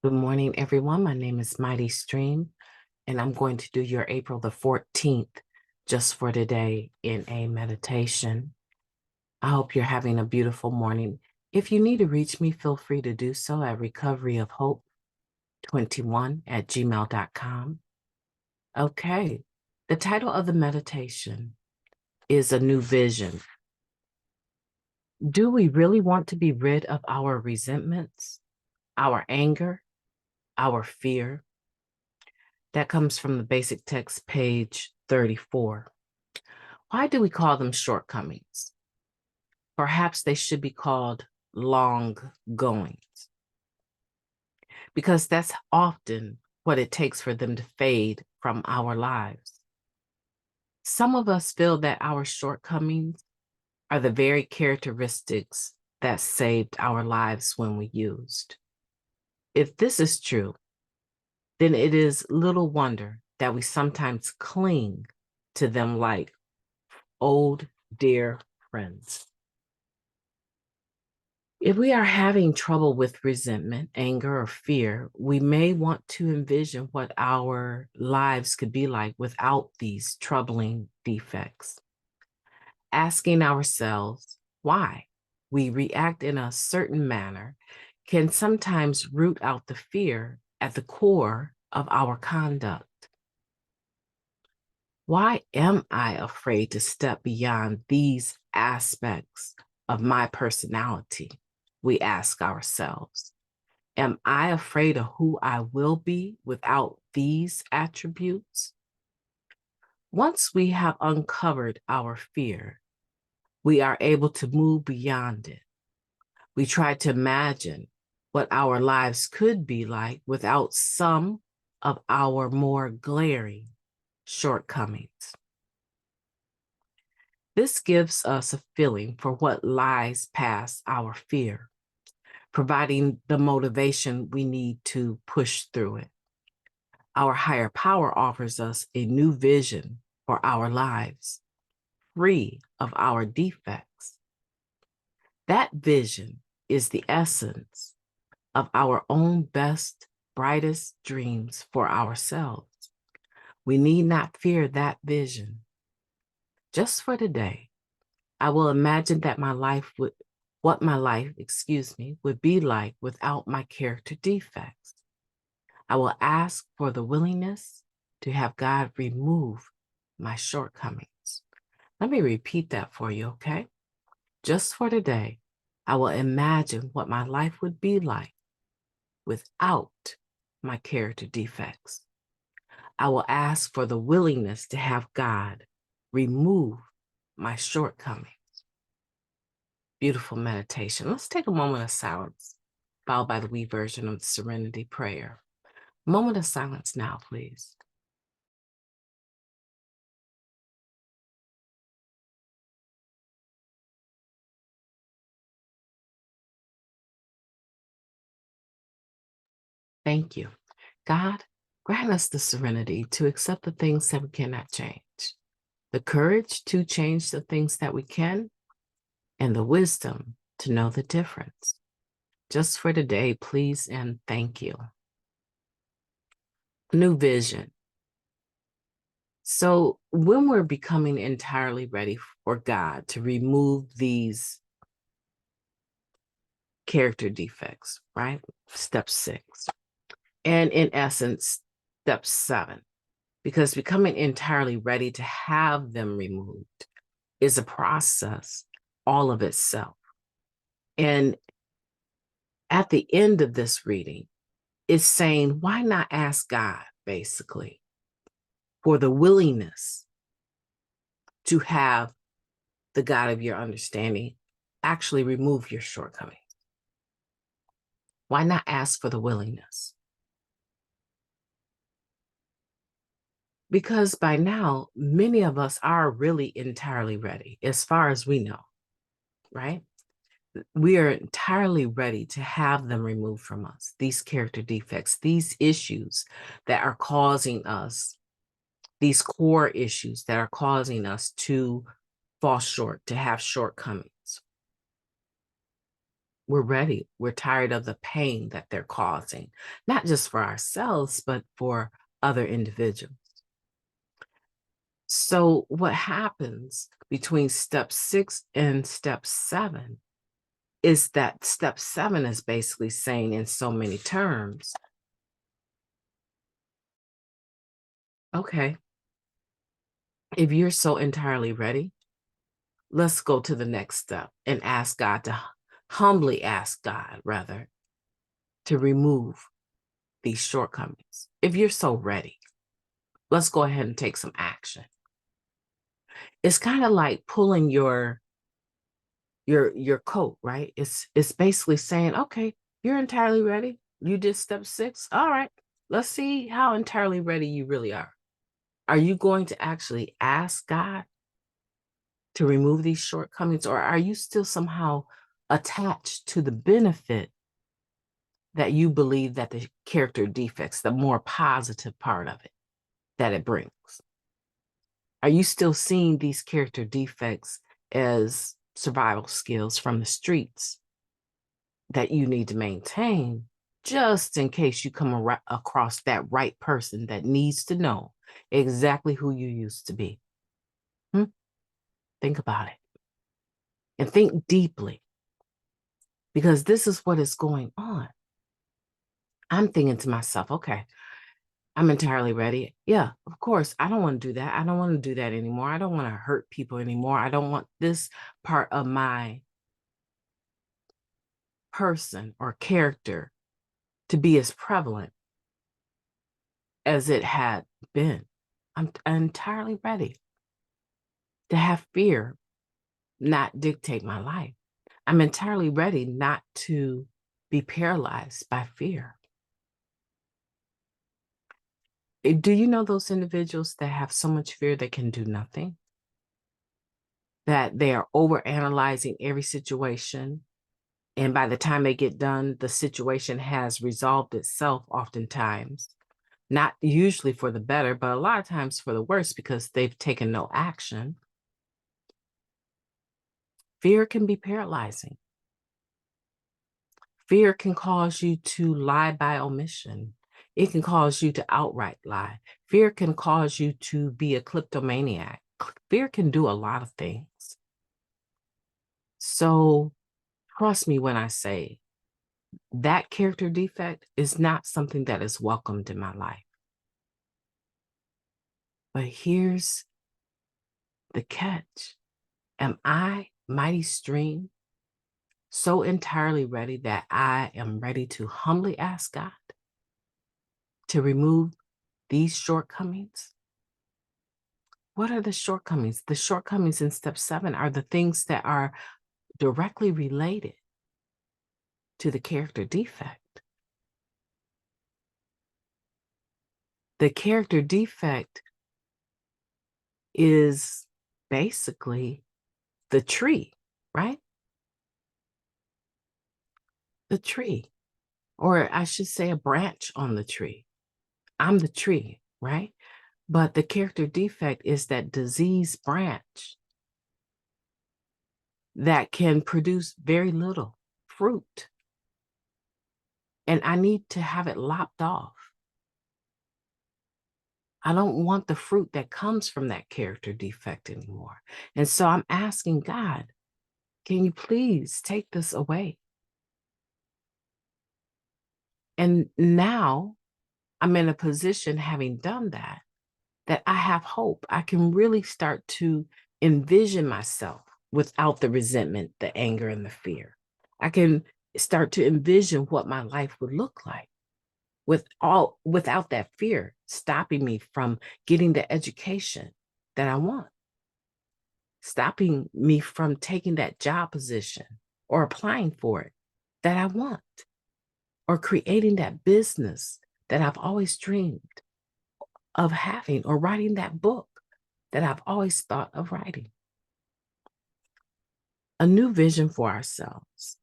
Good morning, everyone. My name is MightyStream, and I'm going to do your April the 14th just for today in a meditation. I hope you're having a beautiful morning. If you need to reach me, feel free to do so at recoveryofhope21@gmail.com. Okay, the title of the meditation is A New Vision. Do we really want to be rid of our resentments, our anger, our fear? That comes from the basic text, page 34. Why do we call them shortcomings? Perhaps they should be called long goings, because that's often what it takes for them to fade from our lives. Some of us feel that our shortcomings are the very characteristics that saved our lives when we used. If this is true, then it is little wonder that we sometimes cling to them like old dear friends. If we are having trouble with resentment, anger, or fear, we may want to envision what our lives could be like without these troubling defects. Asking ourselves why we react in a certain manner can sometimes root out the fear at the core of our conduct. Why am I afraid to step beyond these aspects of my personality? We ask ourselves. Am I afraid of who I will be without these attributes? Once we have uncovered our fear, we are able to move beyond it. We try to imagine what our lives could be like without some of our more glaring shortcomings. This gives us a feeling for what lies past our fear, providing the motivation we need to push through it. Our higher power offers us a new vision for our lives, free of our defects. That vision is the essence of our own best, brightest dreams for ourselves. We need not fear that vision. Just for today, I will imagine that what my life, would be like without my character defects. I will ask for the willingness to have God remove my shortcomings. Let me repeat that for you, okay? Just for today, I will imagine what my life would be like without my character defects. I will ask for the willingness to have God remove my shortcomings. Beautiful meditation. Let's take a moment of silence, followed by the we version of the Serenity Prayer. Moment of silence now, please. Thank you. God, grant us the serenity to accept the things that we cannot change, the courage to change the things that we can, and the wisdom to know the difference. Just for today, please and thank you. New vision. So when we're becoming entirely ready for God to remove these character defects, right? Step 6. And in essence, step 7, because becoming entirely ready to have them removed is a process all of itself. And at the end of this reading, it's saying, why not ask God, basically, for the willingness to have the God of your understanding actually remove your shortcomings? Why not ask for the willingness? Because by now, many of us are really entirely ready, as far as we know, right? We are entirely ready to have them removed from us, these character defects, these issues that are causing us, these core issues that are causing us to fall short, to have shortcomings. We're ready. We're tired of the pain that they're causing, not just for ourselves, but for other individuals. So what happens between step 6 and step 7 is that step 7 is basically saying in so many terms, okay, if you're so entirely ready, let's go to the next step and ask God to humbly ask God, rather, to remove these shortcomings. If you're so ready, let's go ahead and take some action. It's kind of like pulling your coat, right? It's basically saying, okay, you're entirely ready. You did step 6. All right, let's see how entirely ready you really are. Are you going to actually ask God to remove these shortcomings, or are you still somehow attached to the benefit that you believe that the character defects, the more positive part of it, that it brings? Are you still seeing these character defects as survival skills from the streets that you need to maintain just in case you come across that right person that needs to know exactly who you used to be? Think about it and think deeply, because this is what is going on. I'm thinking to myself, okay, I'm entirely ready. Yeah, of course. I don't want to do that. I don't want to do that anymore. I don't want to hurt people anymore. I don't want this part of my person or character to be as prevalent as it had been. I'm entirely ready to have fear not dictate my life. I'm entirely ready not to be paralyzed by fear. Do you know those individuals that have so much fear they can do nothing? That they are overanalyzing every situation. And by the time they get done, the situation has resolved itself oftentimes. Not usually for the better, but a lot of times for the worse because they've taken no action. Fear can be paralyzing. Fear can cause you to lie by omission. It can cause you to outright lie. Fear can cause you to be a kleptomaniac. Fear can do a lot of things. So trust me when I say that character defect is not something that is welcomed in my life. But here's the catch. Am I, Mighty Stream, so entirely ready that I am ready to humbly ask God to remove these shortcomings? What are the shortcomings? The shortcomings in step 7 are the things that are directly related to the character defect. The character defect is basically the tree, right? The tree, or I should say a branch on the tree. I'm the tree, right? But the character defect is that diseased branch that can produce very little fruit. And I need to have it lopped off. I don't want the fruit that comes from that character defect anymore. And so I'm asking God, can you please take this away? And now I'm in a position, having done that, that I have hope. I can really start to envision myself without the resentment, the anger, and the fear. I can start to envision what my life would look like without that fear stopping me from getting the education that I want, stopping me from taking that job position or applying for it that I want, or creating that business that I've always dreamed of having, or writing that book that I've always thought of writing. A new vision for ourselves.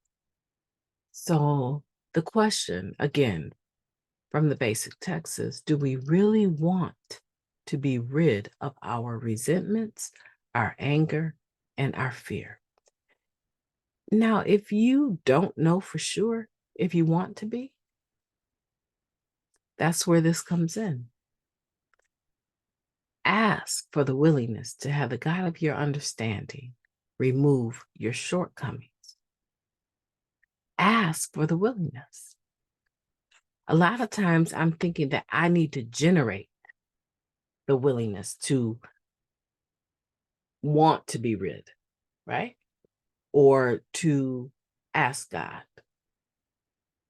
So the question, again, from the basic text is, do we really want to be rid of our resentments, our anger, and our fear? Now, if you don't know for sure if you want to be, that's where this comes in. Ask for the willingness to have the God of your understanding remove your shortcomings. Ask for the willingness. A lot of times I'm thinking that I need to generate the willingness to want to be rid, right? Or to ask God.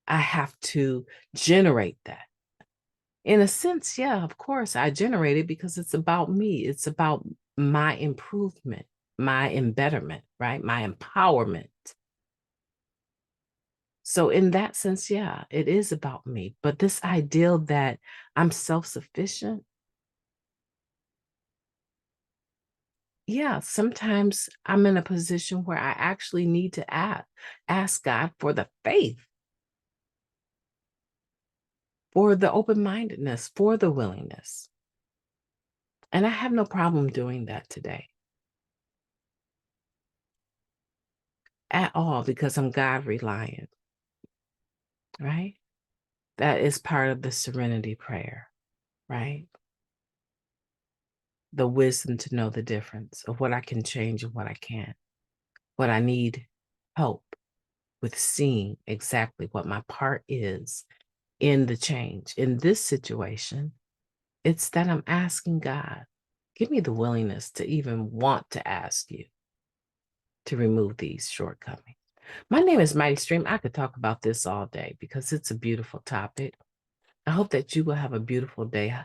I have to generate that. In a sense, yeah, of course, I generate it because it's about me. It's about my improvement, my embetterment, right? My empowerment. So, in that sense, yeah, it is about me. But this ideal that I'm self sufficient, yeah, sometimes I'm in a position where I actually need to ask God for the faith, for the open mindedness, for the willingness. And I have no problem doing that today at all because I'm God reliant, right? That is part of the serenity prayer, right? The wisdom to know the difference of what I can change and what I can't, what I need help with seeing exactly what my part is in the change. In this situation, it's that I'm asking God, give me the willingness to even want to ask you to remove these shortcomings. My name is Mighty Stream. I could talk about this all day because it's a beautiful topic. I hope that you will have a beautiful day.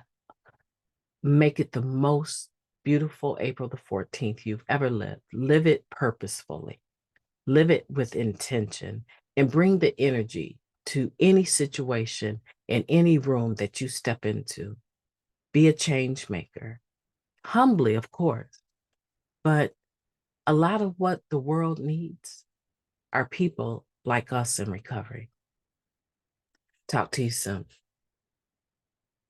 Make it the most beautiful April the 14th you've ever lived. Live it purposefully. Live it with intention and bring the energy to any situation in any room that you step into. Be a change maker. Humbly, of course. But a lot of what the world needs are people like us in recovery. Talk to you soon.